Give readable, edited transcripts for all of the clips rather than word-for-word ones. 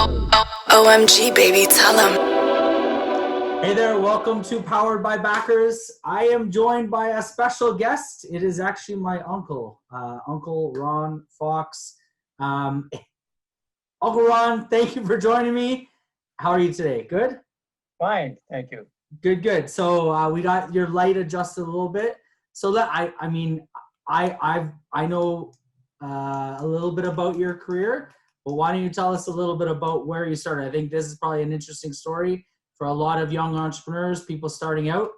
OMG, baby, tell him. Hey there, welcome to Powered by Backers. I am joined by a special guest. It is actually my uncle, Uncle Ron Fox. Uncle Ron, thank you for joining me. How are you today? Good? Fine, thank you. Good. So we got your light adjusted a little bit. So I know a little bit about your career, but why don't you tell us a little bit about where you started? I think this is probably an interesting story for a lot of young entrepreneurs, people starting out.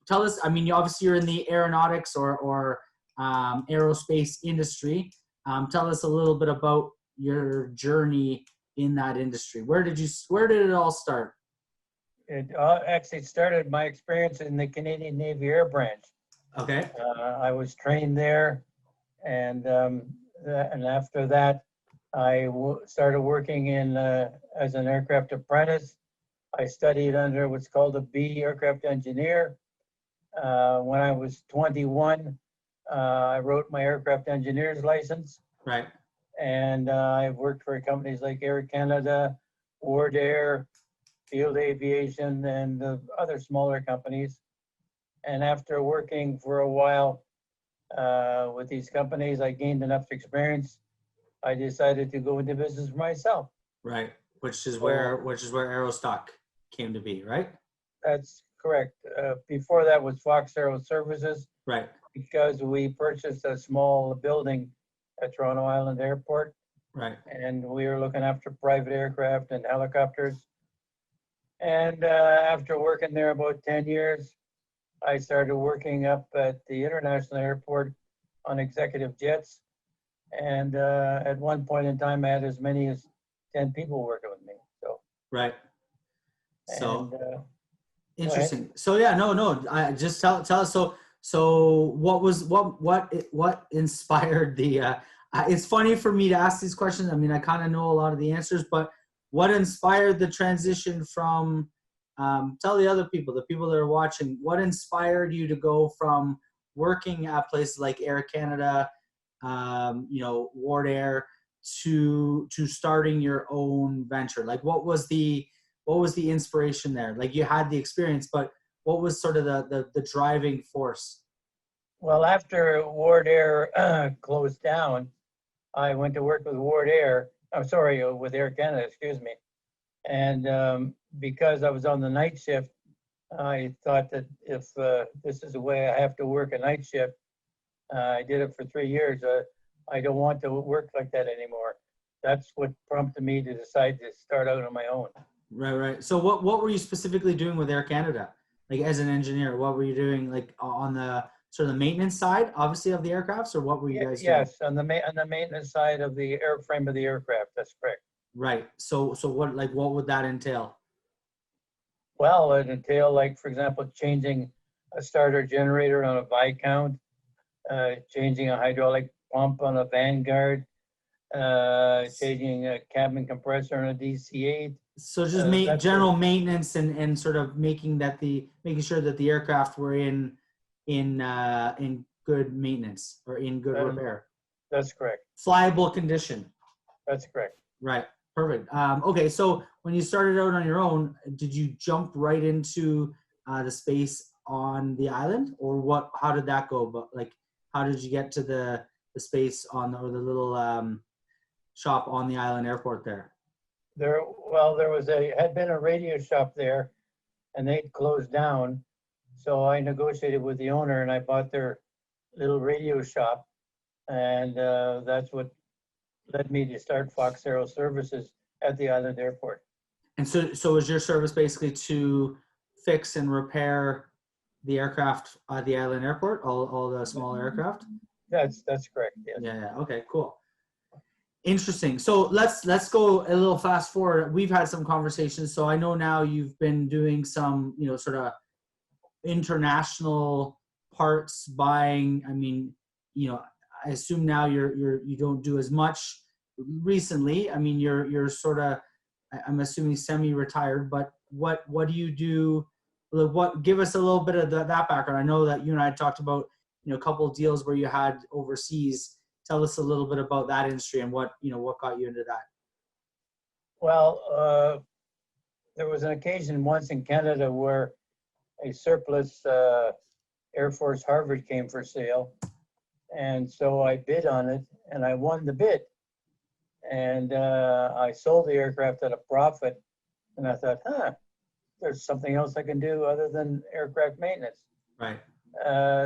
Tell us, obviously you're in the aeronautics or aerospace industry. Tell us a little bit about your journey in that industry. Where did it all start? It actually started my experience in the Canadian Navy Air Branch. Okay. I was trained there, and after that, I started working as an aircraft apprentice. I studied under what's called a B aircraft engineer. When I was 21, I wrote my aircraft engineer's license. Right. And I've worked for companies like Air Canada, Ward Air, Field Aviation, and other smaller companies. And after working for a while with these companies, I gained enough experience. I decided to go into business for myself. Right, which is where Aerostock came to be, right? That's correct. Before that was Fox Aero Services. Right. Because we purchased a small building at Toronto Island Airport. Right. And we were looking after private aircraft and helicopters. And after working there about 10 years, I started working up at the international airport on executive jets. And at one point in time, I had as many as 10 people working with me. So right. So and, interesting. So yeah, no. I just tell us. So what inspired the? It's funny for me to ask these questions. I kind of know a lot of the answers, but what inspired the transition from? Tell the other people, the people that are watching, what inspired you to go from working at places like Air Canada, Ward Air, to starting your own venture? Like, what was the inspiration there? Like, you had the experience, but what was sort of the driving force? Well, after Ward Air closed down, I went to work with Ward Air. I'm sorry, with Air Canada, excuse me. And because I was on the night shift, I thought that if this is the way I have to work a night shift, I did it for 3 years. I don't want to work like that anymore. That's what prompted me to decide to start out on my own. Right. So what were you specifically doing with Air Canada? Like, as an engineer, what were you doing, like on the sort of the maintenance side, obviously, of the aircrafts, or what were you guys doing? Yes, on the maintenance side of the airframe of the aircraft. That's correct. Right. So what would that entail? Well, it entailed, like, for example, changing a starter generator on a Viscount, changing a hydraulic pump on a Vanguard, changing a cabin compressor on a DC-8. So just general maintenance and sort of making sure that the aircraft were in good maintenance or in good repair. That's correct. Flyable condition. That's correct. Right. Perfect. Okay. So when you started out on your own, did you jump right into the space on the island, or what? How did that go? But like, how did you get to the space on the little shop on the island airport there? There had been a radio shop there, and they'd closed down. So I negotiated with the owner, and I bought their little radio shop, and that's what led me to start Fox Aero Services at the island airport. And so is your service basically to fix and repair the aircraft at the island airport, all the small aircraft? That's correct. Yes. Yeah. Okay. Cool. Interesting. So let's go a little fast forward. We've had some conversations. So I know now you've been doing some, sort of international parts buying. I assume now you don't do as much recently. You're sort of, I'm assuming, semi-retired, but what do you do? Give us a little bit of that background. I know that you and I talked about, a couple of deals where you had overseas. Tell us a little bit about that industry and what got you into that. Well, there was an occasion once in Canada where a surplus Air Force Harvard came for sale. And so I bid on it and I won the bid. And I sold the aircraft at a profit. And I thought, there's something else I can do other than aircraft maintenance. Right.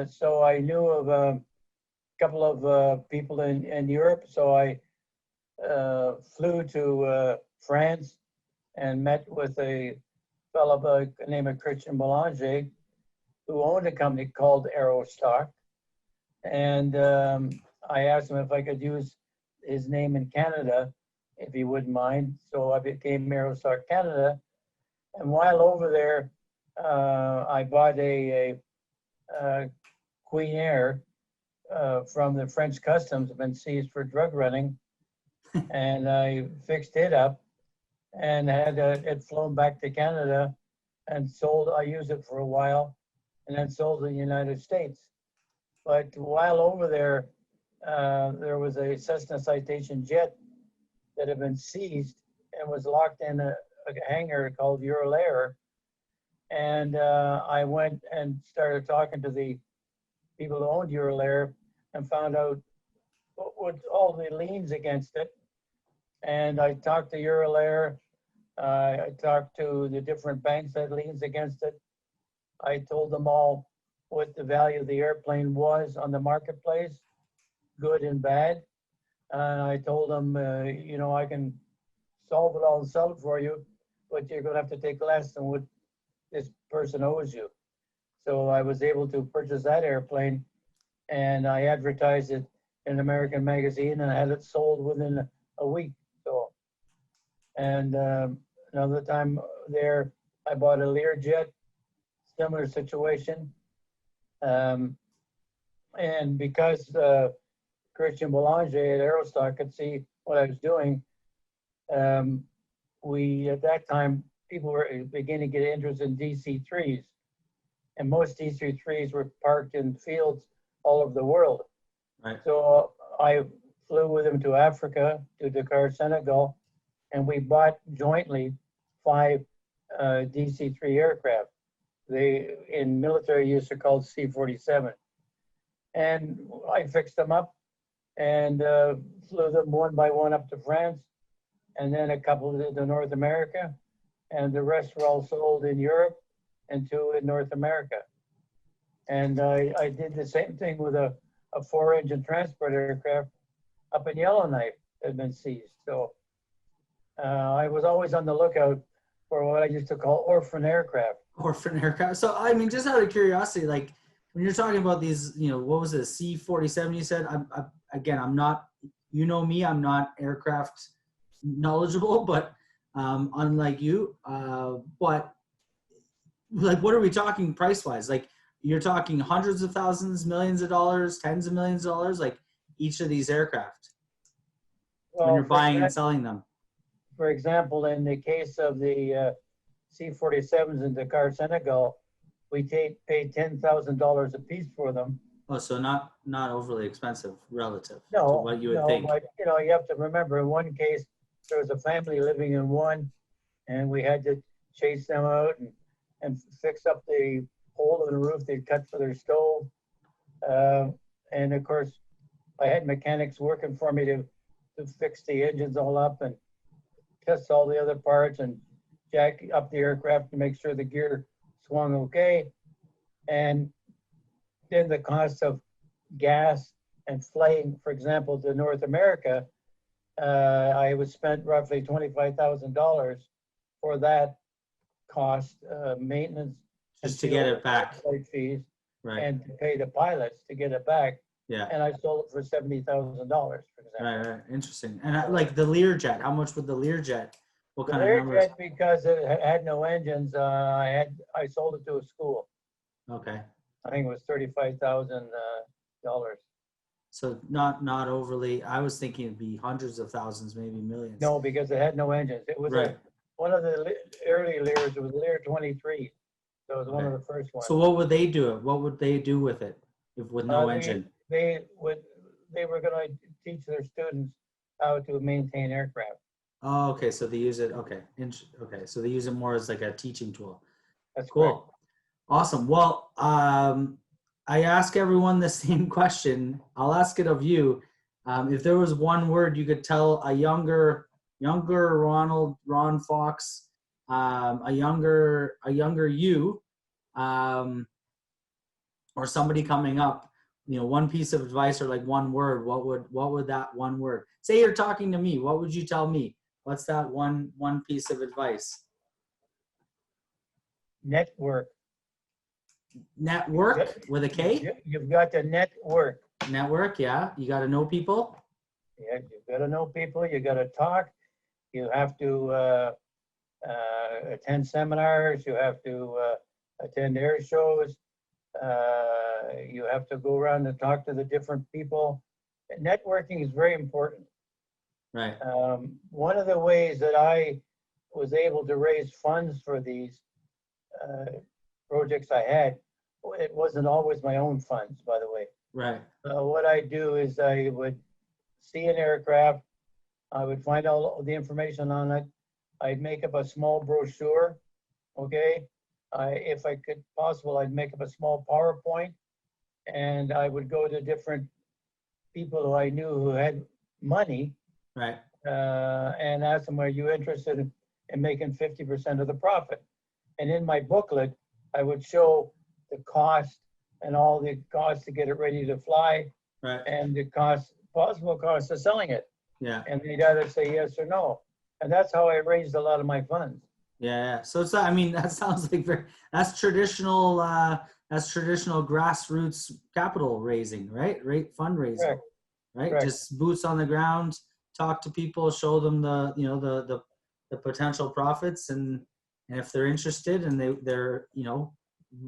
So I knew of a couple of people in Europe. So I flew to France and met with a fellow by the name of Christian Boulanger, who owned a company called Aerostock. And I asked him if I could use his name in Canada, if he wouldn't mind. So I became Aerostock Canada. And while over there, I bought a Queen Air from the French customs, had been seized for drug running. And I fixed it up and had it flown back to Canada and sold. I used it for a while and then sold in the United States. But while over there, there was a Cessna Citation jet that had been seized and was locked in a hangar called Eurolair. And I went and started talking to the people who owned Eurolair and found out what all the liens against it. And I talked to Eurolair. I talked to the different banks that had liens against it. I told them all what the value of the airplane was on the marketplace, good and bad. I told them, you know, I can solve it all and sell it for you, but you're going to have to take less than what this person owes you. So I was able to purchase that airplane, and I advertised it in an American magazine, and I had it sold within a week. So, and another time there, I bought a Learjet, similar situation. And because Christian Boulanger at Aerostock could see what I was doing, we, at that time, people were beginning to get interested in DC-3s. And most DC-3s were parked in fields all over the world. Right. So I flew with him to Africa, to Dakar, Senegal, and we bought jointly 5 DC-3 aircraft. They, in military use, are called C-47. And I fixed them up and flew them one by one up to France, and then a couple to North America, and the rest were all sold in Europe and 2 in North America. And I did the same thing with a 4-engine transport aircraft up in Yellowknife that had been seized. So I was always on the lookout for what I used to call orphan aircraft. Orphan aircraft. So, I mean, just out of curiosity, like when you're talking about these, you know, what was it, C-47 you said? Again, I'm not, you know me, I'm not aircraft knowledgeable, but unlike you, but like, what are we talking price-wise? Like, you're talking hundreds of thousands, millions of dollars, tens of millions of dollars, like each of these aircraft when you're buying and selling them. For example, in the case of the C-47s in Dakar, Senegal, we paid $10,000 a piece for them. Oh, so not overly expensive relative to what you would think. But you know, you have to remember, in one case, there was a family living in one, and we had to chase them out and fix up the hole in the roof they'd cut for their stove. And of course, I had mechanics working for me to fix the engines all up and test all the other parts and jack up the aircraft to make sure the gear swung okay. And then the cost of gas and flying, for example, to North America, I was spent roughly $25,000 for that cost, maintenance. Just to get it back. Flight fees, Right. and to pay the pilots to get it back. Yeah. And I sold it for $70,000, for example. Right. Interesting. And like the Learjet, how much would the Learjet? What The kind of numbers? Learjet, because it had no engines, I sold it to a school. Okay. I think it was $35,000. So not overly. I was thinking it'd be hundreds of thousands, maybe millions. No, because it had no engines. It was Right. one of the early Lears. It was Lear 23. So it was one of the first ones. So what would they do? What would they do with it if with no engine? They were going to teach their students how to maintain aircraft. Oh, okay. So they use it. Okay. Okay. So they use it more as like a teaching tool. That's correct. Cool. Awesome. Well, I ask everyone the same question. I'll ask it of you. If there was one word you could tell a younger Ron Fox, a younger you, um, or somebody coming up, one piece of advice or like one word, what would that one word? Say you're talking to me, what would you tell me? What's that one piece of advice? Network. Network with a K? You've got to network. Network, yeah. You got to know people. Yeah, you've got to know people. You got to talk. You have to attend seminars. You have to attend air shows. You have to go around and talk to the different people. Networking is very important. Right. One of the ways that I was able to raise funds for these projects I had, it wasn't always my own funds, by the way. Right. What I do is I would see an aircraft, I would find all the information on it, I'd make up a small brochure, okay? If I could possible, I'd make up a small PowerPoint, and I would go to different people who I knew who had money, Right. and ask them, are you interested in making 50% of the profit? And in my booklet, I would show the cost and all the costs to get it ready to fly, Right. and the possible cost of selling it. Yeah. And they'd either say yes or no. And that's how I raised a lot of my funds. Yeah. So it's, I mean, that sounds like that's traditional grassroots capital raising, right? Right. Fundraising, Correct. right? Correct. Just boots on the ground, talk to people, show them the potential profits, and if they're interested and they're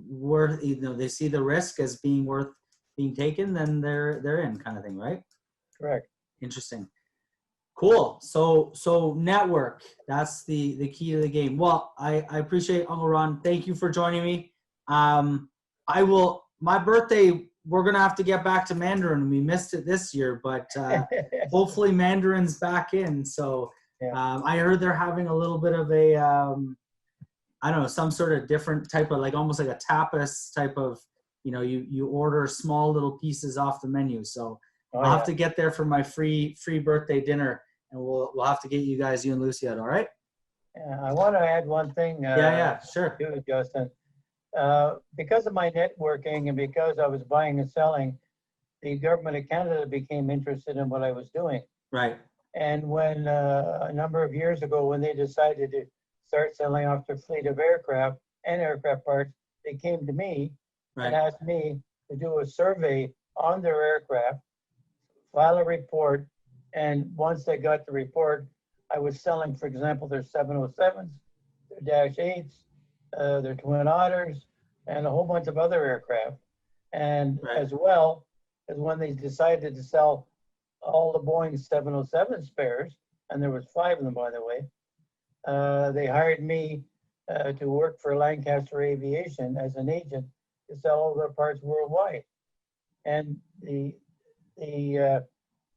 worth, they see the risk as being worth being taken, then they're in, kind of thing, right? Correct. Interesting. Cool. So network, that's the key to the game. Well, I appreciate Uncle Ron. Thank you for joining me. My birthday, we're gonna have to get back to Mandarin. We missed it this year, but hopefully Mandarin's back in. So I heard they're having a little bit of a I don't know, some sort of different type of, like almost like a tapas type of, you order small little pieces off the menu. So I'll have to get there for my free birthday dinner, and we'll have to get you and Lucy out. All right. I want to add one thing. Sure. Too, Justin. Because of my networking and because I was buying and selling, the government of Canada became interested in what I was doing. Right. And when a number of years ago, when they decided to start selling off their fleet of aircraft and aircraft parts, they came to me and asked me to do a survey on their aircraft, file a report, and once they got the report, I was selling, for example, their 707s, their Dash 8s, their Twin Otters, and a whole bunch of other aircraft. And as well as when they decided to sell all the Boeing 707 spares, and there was 5 of them, by the way, they hired me to work for Lancaster Aviation as an agent to sell all their parts worldwide. And the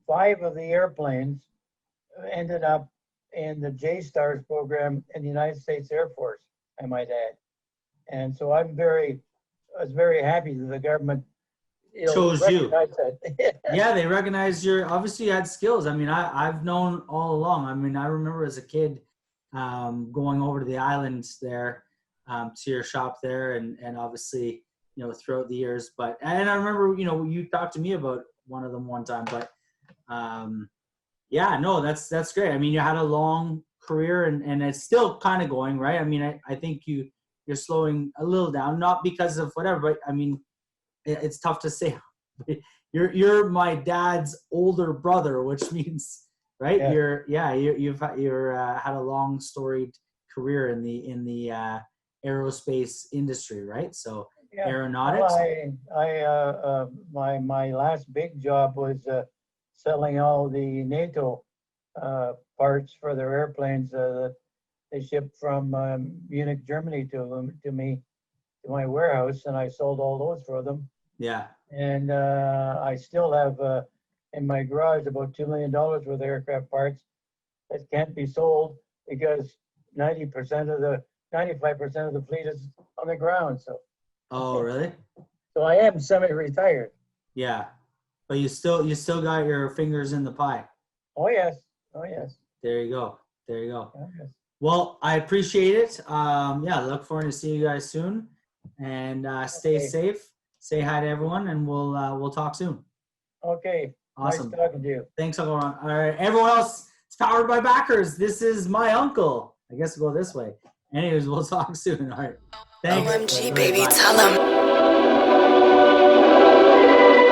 5 of the airplanes ended up in the J-STARS program in the United States Air Force, I might add. And so I was very happy that the government chose you. Yeah, they recognize obviously you had skills. I mean, I've known all along. I mean, I remember as a kid going over to the islands there to your shop there, and obviously, throughout the years. And I remember, you talked to me about one of them one time, but yeah, no, that's great. I mean, you had a long career and it's still kind of going, right? I mean, I think you're slowing a little down, not because of whatever, but I mean, it's tough to say. You're my dad's older brother, which means, right? Yeah. You've had a long storied career in the aerospace industry, right? So aeronautics. Well, my last big job was selling all the NATO parts for their airplanes that they shipped from Munich, Germany to me, to my warehouse, and I sold all those for them. Yeah. And I still have in my garage about $2 million worth of aircraft parts that can't be sold because 90% of the, 95% of the fleet is on the ground. Oh, really? So I am semi-retired. Yeah. But you still got your fingers in the pie. Oh, yes. Oh, yes. There you go. There you go. Oh, yes. Well, I appreciate it. Yeah, look forward to seeing you guys soon. And stay Okay. safe. Say hi to everyone, and we'll talk soon. Okay. Awesome. Nice talking to you. Thanks, everyone. All right, everyone else. It's powered by backers. This is my uncle. I guess we'll go this way. Anyways, we'll talk soon. All right. Thanks. OMG, All right, baby, bye. tell 'em.